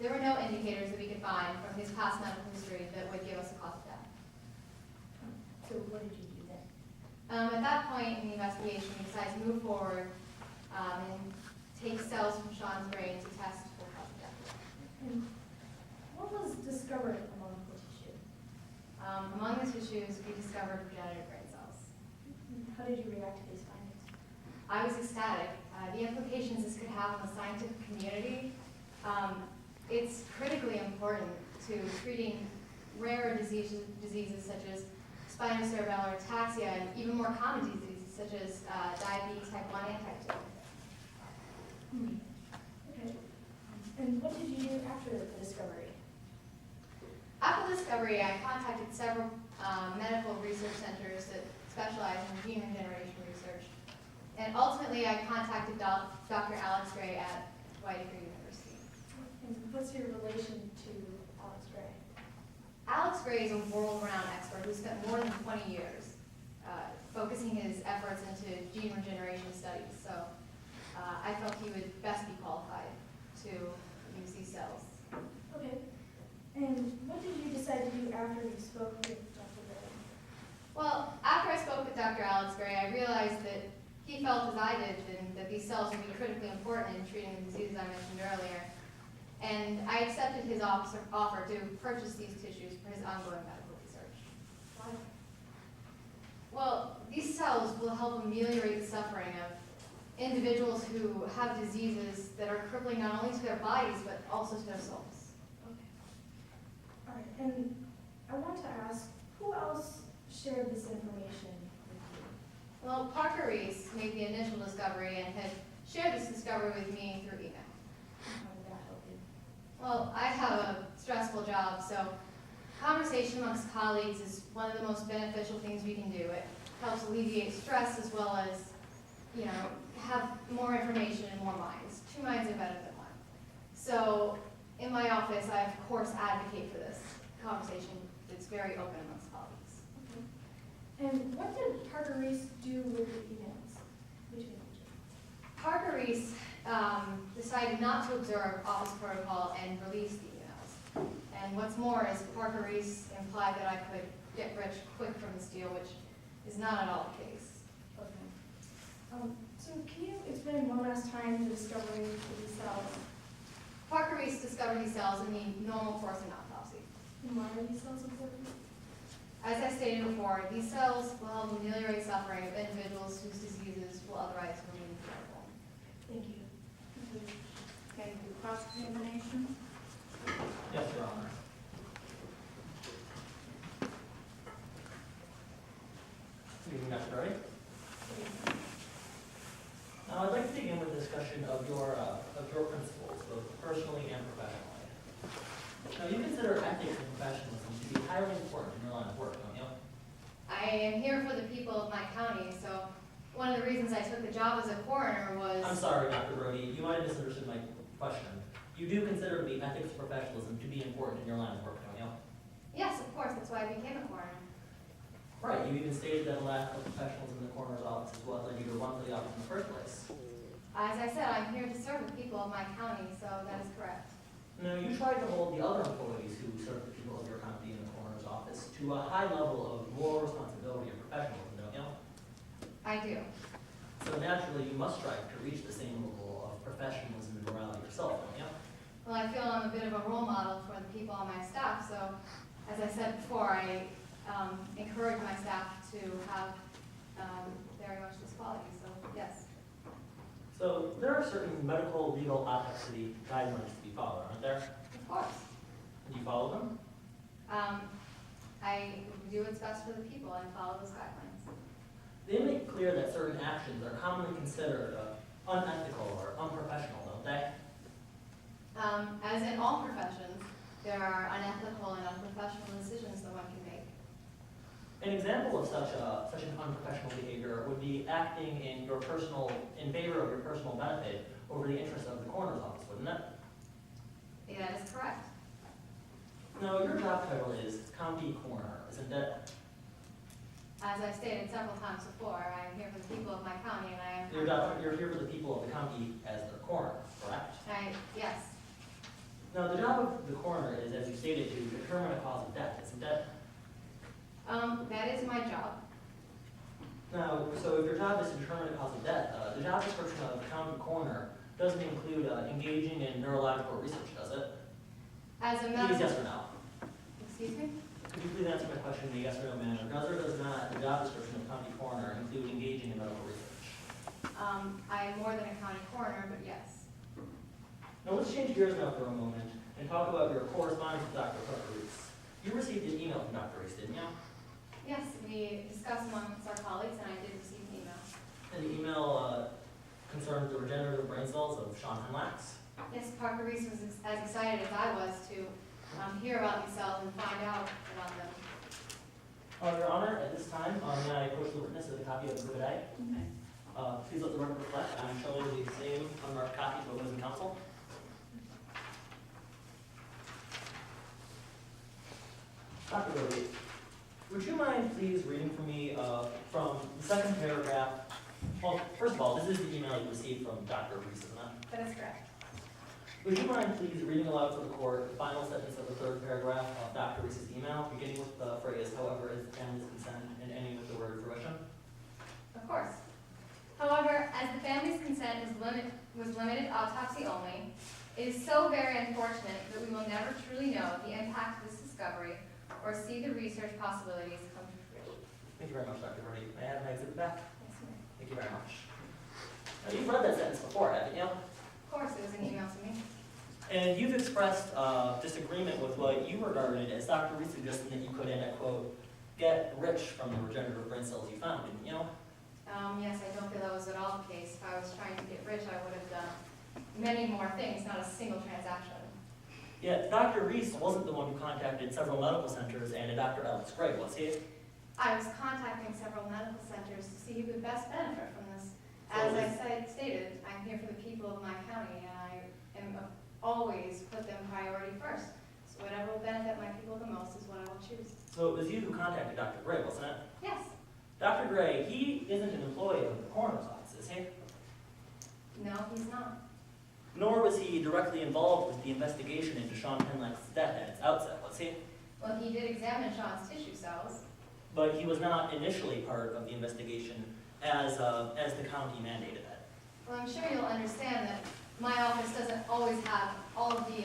there were no indicators that we could find from his past medical history that would give us a cause of death. So what did you do then? At that point in the investigation, we decided to move forward and take cells from Sean's brain to test for cause of death. And what was discovered among the tissue? Among the tissues, we discovered progenitor brain cells. How did you react to these findings? I was ecstatic. The implications this could have on the scientific community, it's critically important to treating rare diseases such as spinocerebellar ataxia and even more common diseases such as diabetes type 1 and type 2. Okay. And what did you do after the discovery? After the discovery, I contacted several medical research centers that specialize in gene regeneration research. And ultimately, I contacted Dr. Alex Gray at Whitaker University. And what's your relation to Alex Gray? Alex Gray is a world-renowned expert who spent more than 20 years focusing his efforts into gene regeneration studies. So I felt he would best be qualified to use these cells. Okay. And what did you decide to do after you spoke with Dr. Gray? Well, after I spoke with Dr. Alex Gray, I realized that he felt as I did, and that these cells would be critically important in treating the diseases I mentioned earlier. And I accepted his offer to purchase these tissues for his ongoing medical research. Why? Well, these cells will help ameliorate the suffering of individuals who have diseases that are crippling not only to their bodies, but also to their souls. Okay. All right. And I want to ask, who else shared this information with you? Well, Parker Reese made the initial discovery and had shared this discovery with me through email. How did that help you? Well, I have a stressful job, so conversation amongst colleagues is one of the most beneficial things we can do. It helps alleviate stress as well as, have more information in more minds. Two minds are better than one. So in my office, I of course advocate for this conversation that's very open amongst colleagues. Okay. And what did Parker Reese do with the emails between you two? Parker Reese decided not to observe office protocol and release the emails. And what's more is Parker Reese implied that I could get rich quick from this deal, which is not at all the case. Okay. So can you explain one last time the discovery of these cells? Parker Reese discovered these cells in the normal course of an autopsy. And why are these cells important? As I stated before, these cells will help ameliorate suffering of individuals whose diseases will otherwise remain incurable. Thank you. Okay, do cross-examination? Yes, Your Honor. Speaking next, Brody. Now, I'd like to begin with a discussion of your principles, both personally and professionally. Now, you consider ethics and professionalism to be highly important in your line of work, don't you? I am here for the people of my county, so one of the reasons I took the job as a coroner was... I'm sorry, Dr. Brody. You might have misunderstood my question. You do consider the ethics and professionalism to be important in your line of work, don't you? Yes, of course, that's why I became a coroner. Right. You even stated that a lack of professionalism in the coroner's office is what led you to run for the office in the first place. As I said, I'm here to serve the people of my county, so that is correct. Now, you tried to hold the other employees who serve the people of your county in the coroner's office to a high level of moral responsibility and professionalism, don't you? I do. So naturally, you must strive to reach the same level of professionalism and morality yourself, don't you? Well, I feel I'm a bit of a role model for the people on my staff, so as I said before, I encourage my staff to have very much this quality, so yes. So there are certain medical, legal, ethics guidelines to be followed, aren't there? Of course. Do you follow them? I do what's best for the people and follow those guidelines. They make clear that certain actions are commonly considered unethical or unprofessional, don't they? As in all professions, there are unethical and unprofessional decisions that one can make. An example of such an unprofessional behavior would be acting in favor of your personal benefit over the interest of the coroner's office, wouldn't it? Yeah, that is correct. No, your job title is county coroner, isn't it? As I've stated several times before, I am here for the people of my county, and I am... You're here for the people of the county as their coroner, correct? Yes. Now, the job of the coroner is, as you stated, to determine a cause of death, isn't it? That is my job. Now, so if your job is to determine a cause of death, the job description of the county coroner doesn't include engaging in neurological research, does it? As a Please, medical, yes or no? excuse me? Could you please answer my question in a yes or no manner? Does or does not the job description of county coroner include engaging in medical research? I am more than a county coroner, but yes. Now let's change gears now for a moment and talk about your correspondence with Dr. Reese. You received an email from Dr. Reese, didn't you? Yes, we discussed amongst our colleagues, and I did receive an email. And the email concerned the regenerative brain cells of Sean Henlax. Yes, Parker Reese was as excited as I was to hear about these cells and find out about them. Your Honor, at this time, may I approach the witness with a copy of Exhibit A? Please let the record reflect, I'm showing the same unmarked copy to opposing counsel. Dr. Brody, would you mind please reading for me from the second paragraph? Well, first of all, this is the email you received from Dr. Reese, isn't it? That is correct. Would you mind please reading aloud to the court the final sentence of the third paragraph of Dr. Reese's email, beginning with the phrase, however, is the family's consent, and ending with the word fruition? Of course. However, as the family's consent was limited autopsy only, it is so very unfortunate that we will never truly know the impact of this discovery or see the research possibilities come to fruition. Thank you very much, Dr. Brody. May I have my exhibit back? Yes, ma'am. Thank you very much. Now, you've read that sentence before, haven't you? Of course, it was an email to me. And you've expressed disagreement with what you regarded as Dr. Reese suggesting that you could, and I quote, get rich from the regenerative brain cells you found, didn't you? Yes, I don't feel that was at all the case. If I was trying to get rich, I would have done many more things, not a single transaction. Yet Dr. Reese wasn't the one who contacted several medical centers and a Dr. Alex Gray, was he? I was contacting several medical centers to see who could best benefit from this. As I stated, I'm here for the people of my county, and I am always put them priority first. So whatever will benefit my people the most is what I will choose. So it was you who contacted Dr. Gray, wasn't it? Yes. Dr. Gray, he isn't an employee of the coroner's office, is he? No, he's not. Nor was he directly involved with the investigation into Sean Henlax's death at its outset, was he? Well, he did examine Sean's tissue cells. But he was not initially part of the investigation as the county mandated it. Well, I'm sure you'll understand that my office doesn't always have all of the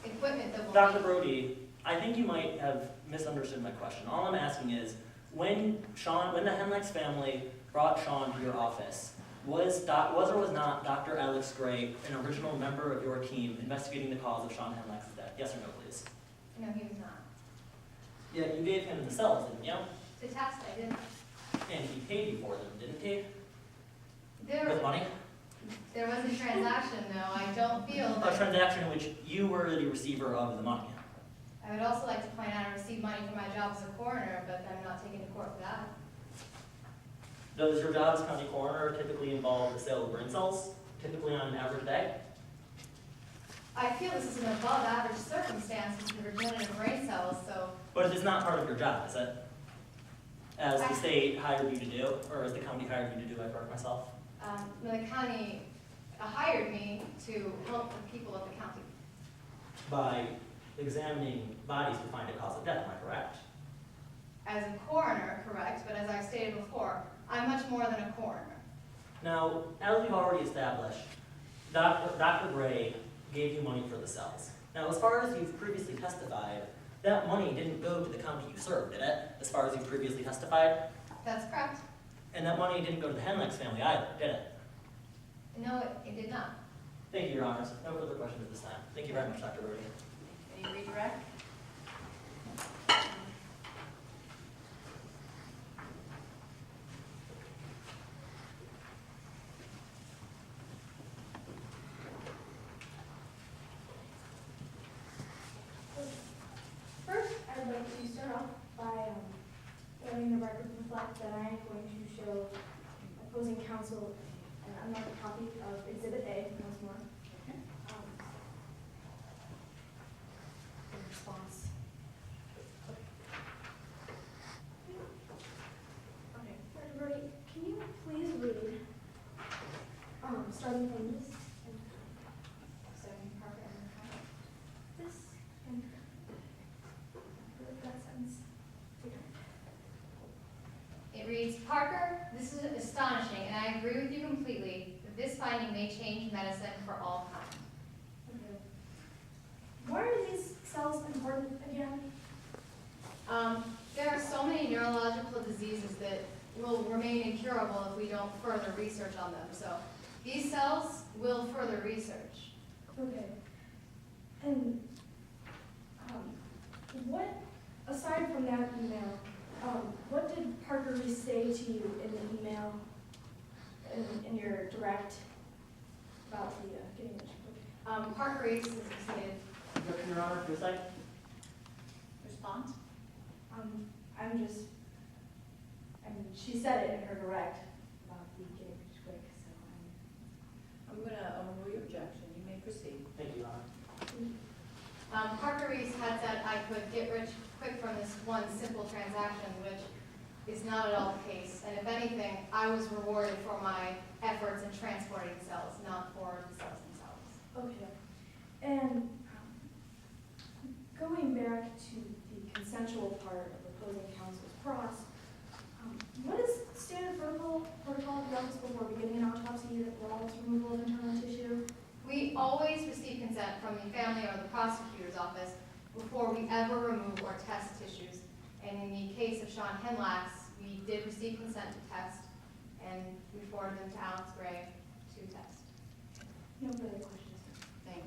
equipment that will Dr. Brody, I think you might have misunderstood my question. All I'm asking is, when the Henlax family brought Sean to your office, was or was not Dr. Alex Gray an original member of your team investigating the cause of Sean Henlax's death? Yes or no, please? No, he was not. Yeah, you gave him the cells, didn't you? To test, I didn't. And he paid you for them, didn't he? There, With money? there was a transaction, though. I don't feel A that. transaction in which you were the receiver of the money. I would also like to point out I received money for my job as a coroner, but I'm not taken to court for that. Does your job as county coroner typically involve the sale of brain cells, typically on an average day? I feel this is an above average circumstance with the regenerative brain cells, so But it's not part of your job, is it? As the state hired you to do, or as the county hired you to do, I correct myself? the county hired me to help the people of the county. By examining bodies to find a cause of death, am I correct? As a coroner, correct, but as I stated before, I'm much more than a coroner. Now, as we've already established, Dr. Gray gave you money for the cells. Now, as far as you've previously testified, that money didn't go to the county you served, did it? As far as you've previously testified? That's correct. And that money didn't go to the Henlax family either, did it? No, it did not. Thank you, Your Honors. No further questions at this time. Thank you very much, Dr. Brody. Any redirect? First, I'd like to start off by letting the record reflect that I am going to show opposing counsel an unmarked copy of Exhibit A once more. In response. Okay, Dr. Brody, can you please read, starting from this? Starting Parker and Parker. Parker, this is astonishing, and I agree with you completely, that this finding may change medicine for all time. Okay. Why are these cells important again? There are so many neurological diseases that will remain incurable if we don't further research on them. So these cells will further research. Okay. And what, aside from that email, what did Parker Reese say to you in the email, in your direct, about the getting the checkbook? Parker Reese has succeeded. Objection, Your Honor, to a second. Response? She said it in her direct about the getting rich quick, so I'm gonna overrule your objection. You may proceed. Thank you, Your Honor. Parker Reese had said I could get rich quick from this one simple transaction, which is not at all the case. And if anything, I was rewarded for my efforts in transporting cells, not for the cells themselves. Okay. And going back to the consensual part of opposing counsel's cross, what is standard protocol of the office before beginning an autopsy that involves removal of internal tissue? We always receive consent from the family or the prosecutor's office before we ever remove or test tissues. And in the case of Sean Henlax, we did receive consent to test, and we forwarded them to Alex Gray to test. No further questions. Thank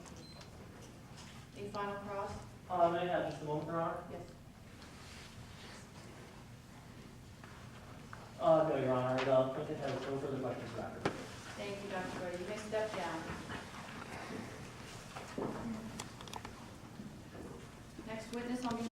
you. A final cross? May I have just a moment, Your Honor? Yes. No, Your Honor, the plaintiff has no further questions for Dr. Brody. Thank you, Dr. Brody. You may step down. Next witness on